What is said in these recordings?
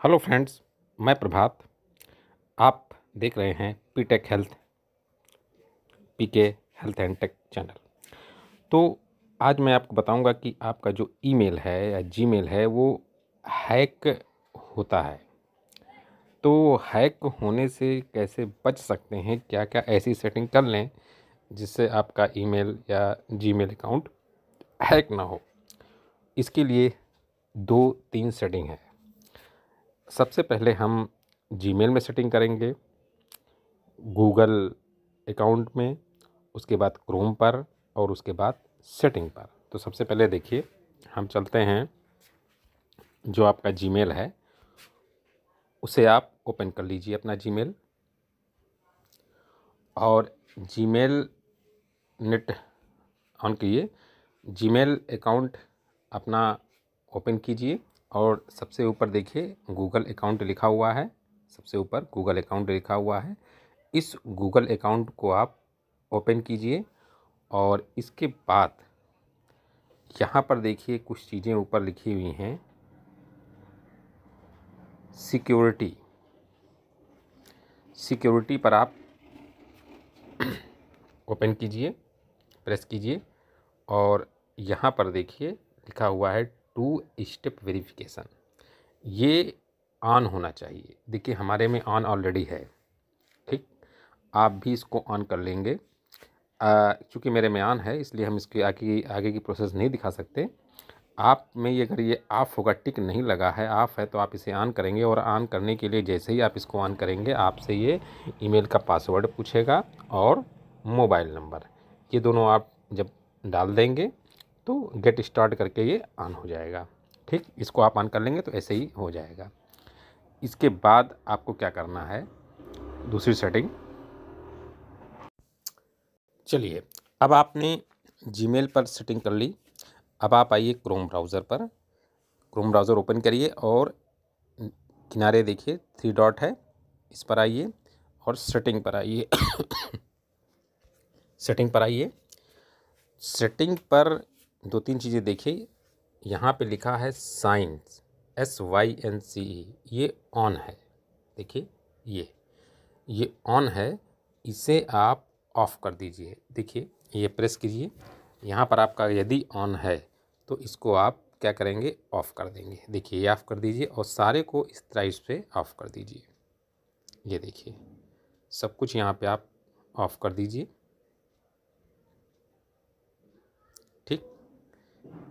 Hello friends, मैं प्रभात। आप देख रहे हैं PTech health, PK health and tech channel. तो आज मैं आपको बताऊंगा कि आपका जो ईमेल है या जीमेल है वो हैक होता है। तो हैक होने से कैसे बच सकते हैं, क्या क्या ऐसी सेटिंग कर लें जिससे आपका ईमेल या जीमेल अकाउंट हैक ना हो। इसके लिए 2-3 सेटिंग है। सबसे पहले हम जीमेल में सेटिंग करेंगे, गूगल अकाउंट में, उसके बाद क्रोम पर और उसके बाद सेटिंग पर। तो सबसे पहले देखिए, हम चलते हैं, जो आपका जीमेल है उसे आप ओपन कर लीजिए, अपना जीमेल, और जीमेल नेट ऑन कीजिए। जीमेल अकाउंट अपना ओपन कीजिए और सबसे ऊपर देखिए गूगल अकाउंट लिखा हुआ है। सबसे ऊपर गूगल अकाउंट लिखा हुआ है। इस गूगल अकाउंट को आप ओपन कीजिए और इसके बाद यहाँ पर देखिए कुछ चीज़ें ऊपर लिखी हुई हैं। सिक्योरिटी पर आप ओपन कीजिए, प्रेस कीजिए और यहाँ पर देखिए लिखा हुआ है 2 स्टेप वेरिफिकेशन। ये ऑन होना चाहिए। देखिए हमारे में ऑन ऑलरेडी है, ठीक। आप भी इसको ऑन कर लेंगे। चूँकि मेरे में ऑन है इसलिए हम इसके आगे की प्रोसेस नहीं दिखा सकते। आप में ये अगर ये ऑफ़ होगा, टिक नहीं लगा है, ऑफ़ है, तो आप इसे ऑन करेंगे और ऑन करने के लिए जैसे ही आप इसको ऑन करेंगे आपसे ये ईमेल का पासवर्ड पूछेगा और मोबाइल नंबर, ये दोनों आप जब डाल देंगे तो गेट स्टार्ट करके ये ऑन हो जाएगा, ठीक। इसको आप ऑन कर लेंगे तो ऐसे ही हो जाएगा। इसके बाद आपको क्या करना है, दूसरी सेटिंग। चलिए, अब आपने जीमेल पर सेटिंग कर ली। अब आप आइए क्रोम ब्राउज़र पर। क्रोम ब्राउज़र ओपन करिए और किनारे देखिए 3 डॉट है, इस पर आइए और सेटिंग पर आइए। सेटिंग पर आइए। सेटिंग पर 2-3 चीज़ें देखिए। यहाँ पे लिखा है साइंस, SYNCE, ये ऑन है। देखिए ये ऑन है, इसे आप ऑफ़ कर दीजिए। देखिए ये प्रेस कीजिए। यहाँ पर आपका यदि ऑन है तो इसको आप क्या करेंगे, ऑफ़ कर देंगे। देखिए ये ऑफ़ कर दीजिए और सारे को इस तरह से ऑफ़ कर दीजिए। ये देखिए सब कुछ यहाँ पे आप ऑफ़ कर दीजिए, ठीक।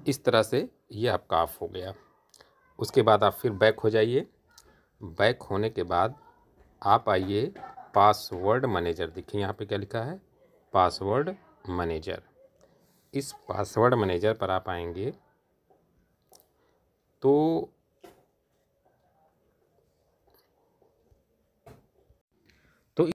इस तरह से ये आपका ऑफ़ हो गया। उसके बाद आप फिर बैक हो जाइए। बैक होने के बाद आप आइए पासवर्ड मैनेजर। देखिए यहाँ पे क्या लिखा है, पासवर्ड मैनेजर। इस पासवर्ड मैनेजर पर आप आएंगे तो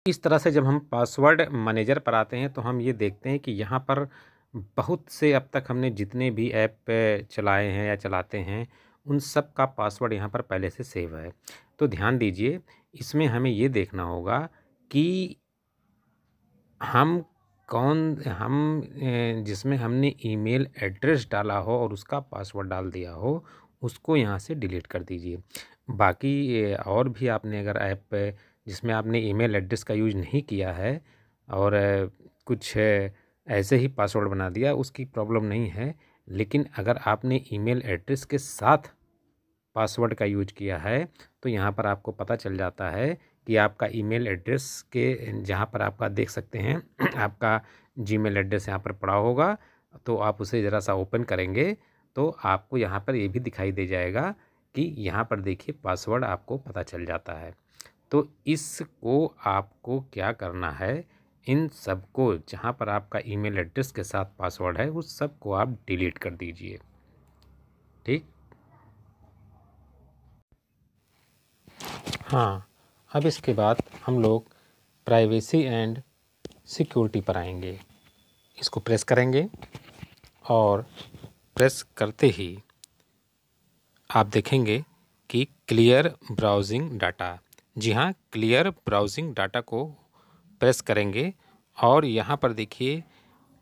इस तरह से जब हम पासवर्ड मैनेजर पर आते हैं तो हम ये देखते हैं कि यहाँ पर बहुत से, अब तक हमने जितने भी ऐप चलाए हैं या चलाते हैं उन सब का पासवर्ड यहाँ पर पहले से सेव है। तो ध्यान दीजिए, इसमें हमें ये देखना होगा कि हम जिसमें हमने ईमेल एड्रेस डाला हो और उसका पासवर्ड डाल दिया हो उसको यहाँ से डिलीट कर दीजिए। बाकी और भी आपने अगर ऐप जिसमें आपने ईमेल एड्रेस का यूज़ नहीं किया है और कुछ ऐसे ही पासवर्ड बना दिया, उसकी प्रॉब्लम नहीं है। लेकिन अगर आपने ईमेल एड्रेस के साथ पासवर्ड का यूज किया है तो यहाँ पर आपको पता चल जाता है कि आपका ईमेल एड्रेस के, जहाँ पर आपका देख सकते हैं आपका जीमेल एड्रेस यहाँ पर पड़ा होगा, तो आप उसे ज़रा सा ओपन करेंगे तो आपको यहाँ पर ये भी दिखाई दे जाएगा कि यहाँ पर देखिए पासवर्ड आपको पता चल जाता है। तो इसको आपको क्या करना है, इन सब को जहाँ पर आपका ईमेल एड्रेस के साथ पासवर्ड है उस सब को आप डिलीट कर दीजिए, ठीक। हाँ, अब इसके बाद हम लोग प्राइवेसी एंड सिक्योरिटी पर आएंगे। इसको प्रेस करेंगे और प्रेस करते ही आप देखेंगे कि क्लियर ब्राउजिंग डाटा। जी हाँ, क्लियर ब्राउजिंग डाटा को प्रेस करेंगे और यहाँ पर देखिए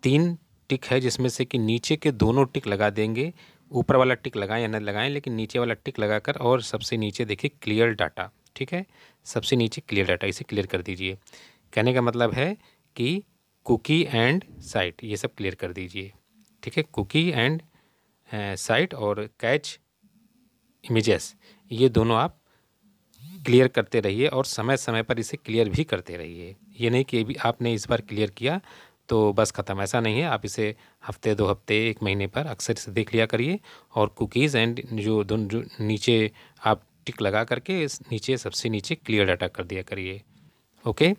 3 टिक है जिसमें से कि नीचे के दोनों टिक लगा देंगे। ऊपर वाला टिक लगाएं या न लगाएं, लेकिन नीचे वाला टिक लगाकर और सबसे नीचे देखिए क्लियर डाटा, ठीक है, सबसे नीचे क्लियर डाटा, इसे क्लियर कर दीजिए। कहने का मतलब है कि कुकी एंड साइट ये सब क्लियर कर दीजिए, ठीक है। कुकी एंड साइट और कैच इमेजेस ये दोनों आप क्लियर करते रहिए और समय समय पर इसे क्लियर भी करते रहिए। ये नहीं कि अभी आपने इस बार क्लियर किया तो बस ख़त्म, ऐसा नहीं है। आप इसे हफ्ते 2 हफ्ते 1 महीने पर अक्सर इसे देख लिया करिए। और कुकीज़ एंड जो दोनों जो नीचे आप टिक लगा करके इस नीचे सबसे नीचे क्लियर डाटा कर दिया करिए। ओके,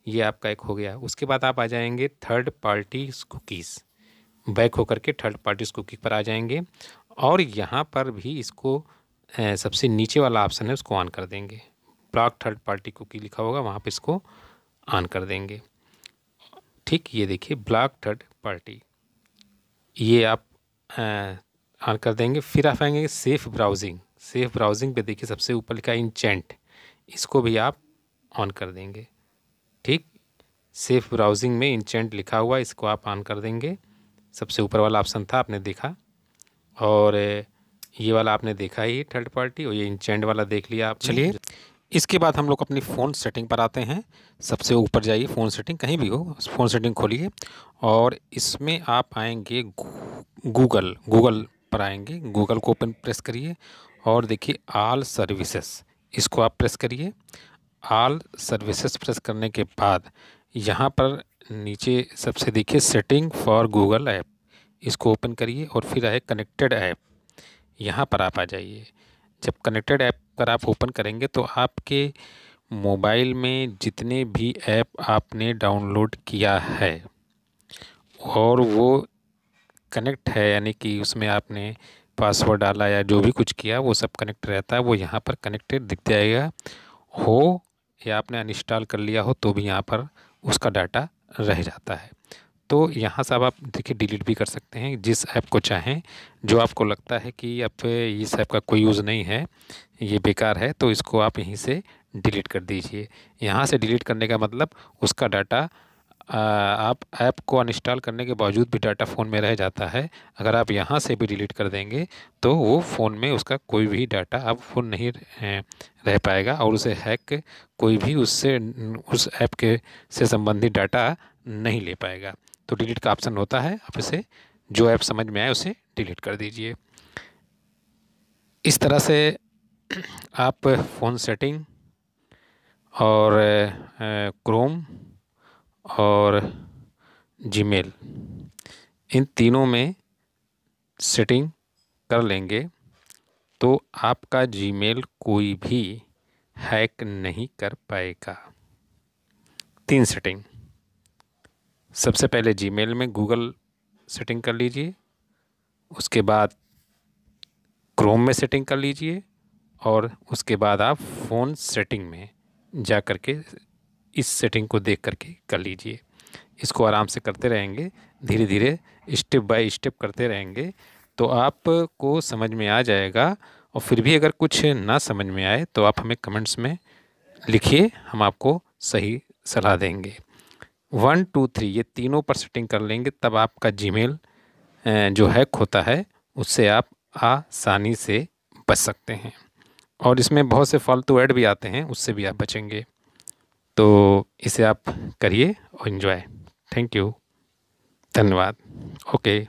ये आपका एक हो गया। उसके बाद आप आ जाएंगे थर्ड पार्टी कुकीज़, बैक होकर के थर्ड पार्टी कुकी पर आ जाएंगे और यहाँ पर भी इसको सबसे नीचे वाला ऑप्शन है उसको ऑन कर देंगे। ब्लॉक थर्ड पार्टी कुकी लिखा होगा वहाँ पे इसको ऑन कर देंगे, ठीक। ये देखिए ब्लॉक थर्ड पार्टी, ये आप ऑन कर देंगे। फिर आप आएंगे सेफ़ ब्राउजिंग। सेफ़ ब्राउजिंग पे देखिए सबसे ऊपर लिखा है इंचेंट, इसको भी आप ऑन कर देंगे, ठीक। सेफ़ ब्राउजिंग में इंचेंट लिखा हुआ, इसको आप ऑन कर देंगे। सबसे ऊपर वाला ऑप्शन था आपने देखा, और ये वाला आपने देखा ही थर्ड पार्टी, और ये इंचेंट वाला देख लिया आपने। चलिए इसके बाद हम लोग अपनी फ़ोन सेटिंग पर आते हैं। सबसे ऊपर जाइए, फ़ोन सेटिंग कहीं भी हो, फ़ोन सेटिंग खोलिए और इसमें आप आएंगे गूगल पर आएंगे। गूगल को ओपन प्रेस करिए और देखिए ऑल सर्विसेज, इसको आप प्रेस करिए। ऑल सर्विसेज प्रेस करने के बाद यहाँ पर नीचे सबसे देखिए सेटिंग फॉर गूगल ऐप, इसको ओपन करिए और फिर आए कनेक्टेड ऐप, यहाँ पर आप आ जाइए। जब कनेक्टेड ऐप पर आप ओपन करेंगे तो आपके मोबाइल में जितने भी ऐप आपने डाउनलोड किया है और वो कनेक्ट है, यानी कि उसमें आपने पासवर्ड डाला या जो भी कुछ किया वो सब कनेक्ट रहता है, वो यहाँ पर कनेक्टेड दिख जाएगा। हो या आपने अनइंस्टॉल कर लिया हो तो भी यहाँ पर उसका डाटा रह जाता है। तो यहाँ से अब आप देखिए डिलीट भी कर सकते हैं जिस ऐप को चाहें। जो आपको लगता है कि अब इस ऐप का कोई यूज़ नहीं है, ये बेकार है, तो इसको आप यहीं से डिलीट कर दीजिए। यहाँ से डिलीट करने का मतलब उसका डाटा आप ऐप को अनइंस्टॉल करने के बावजूद भी डाटा फ़ोन में रह जाता है। अगर आप यहाँ से भी डिलीट कर देंगे तो वो फ़ोन में उसका कोई भी डाटा अब फ़ोन नहीं रह पाएगा और उसे हैक कोई भी उससे उस ऐप के से संबंधित डाटा नहीं ले पाएगा। तो डिलीट का ऑप्शन होता है, आप इसे जो ऐप समझ में आए उसे डिलीट कर दीजिए। इस तरह से आप फ़ोन सेटिंग और क्रोम और जीमेल इन तीनों में सेटिंग कर लेंगे तो आपका जीमेल कोई भी हैक नहीं कर पाएगा। 3 सेटिंग, सबसे पहले जीमेल में गूगल सेटिंग कर लीजिए, उसके बाद क्रोम में सेटिंग कर लीजिए और उसके बाद आप फ़ोन सेटिंग में जा कर के इस सेटिंग को देख कर के कर लीजिए। इसको आराम से करते रहेंगे, धीरे धीरे स्टेप बाय स्टेप करते रहेंगे तो आपको समझ में आ जाएगा। और फिर भी अगर कुछ ना समझ में आए तो आप हमें कमेंट्स में लिखिए, हम आपको सही सलाह देंगे। 1 2 3 ये तीनों पर सेटिंग कर लेंगे तब आपका जीमेल जो हैक होता है उससे आप आसानी से बच सकते हैं। और इसमें बहुत से फालतू ऐड भी आते हैं, उससे भी आप बचेंगे। तो इसे आप करिए और एंजॉय। थैंक यू, धन्यवाद। ओके।